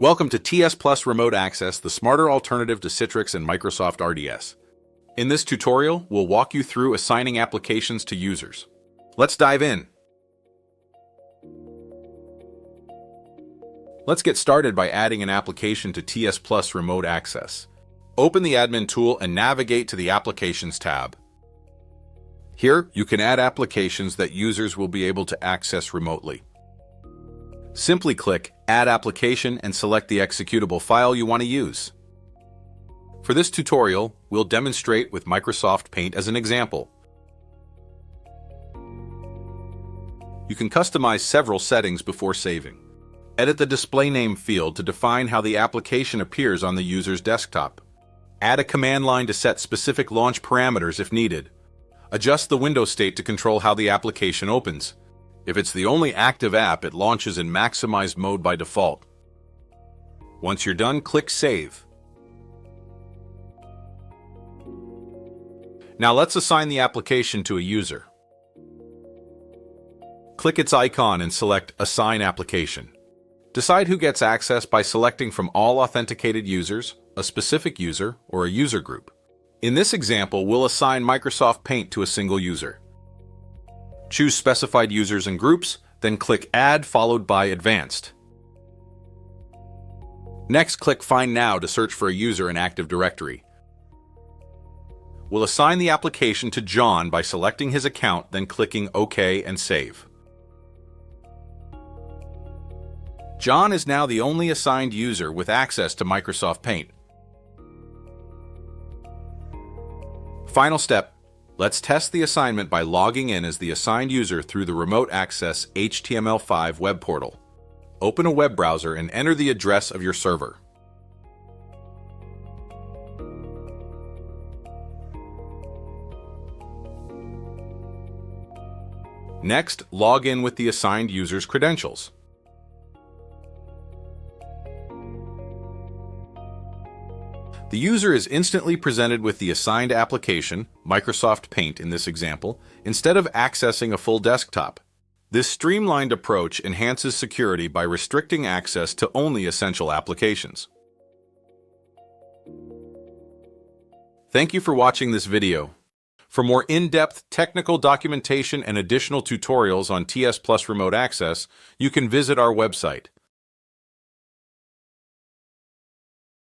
Welcome to TSplus Remote Access, the smarter alternative to Citrix and Microsoft RDS. In this tutorial, we'll walk you through assigning applications to users. Let's dive in. Let's get started by adding an application to TSplus Remote Access. Open the Admin tool and navigate to the Applications tab. Here, you can add applications that users will be able to access remotely. Simply click Add Application and select the executable file you want to use. For this tutorial, we'll demonstrate with Microsoft Paint as an example. You can customize several settings before saving. Edit the display name field to define how the application appears on the user's desktop. Add a command line to set specific launch parameters if needed. Adjust the window state to control how the application opens. If it's the only active app, it launches in maximized mode by default. Once you're done, click Save. Now let's assign the application to a user. Click its icon and select Assign Application. Decide who gets access by selecting from all authenticated users, a specific user, or a user group. In this example, we'll assign Microsoft Paint to a single user. Choose Specified Users and Groups, then click Add followed by Advanced. Next, click Find Now to search for a user in Active Directory. We'll assign the application to John by selecting his account, then clicking OK and Save. John is now the only assigned user with access to Microsoft Paint. Final step. Let's test the assignment by logging in as the assigned user through the Remote Access HTML5 web portal. Open a web browser and enter the address of your server. Next, log in with the assigned user's credentials. The user is instantly presented with the assigned application, Microsoft Paint in this example, instead of accessing a full desktop. This streamlined approach enhances security by restricting access to only essential applications. Thank you for watching this video. For more in-depth technical documentation and additional tutorials on TSplus Remote Access, you can visit our website.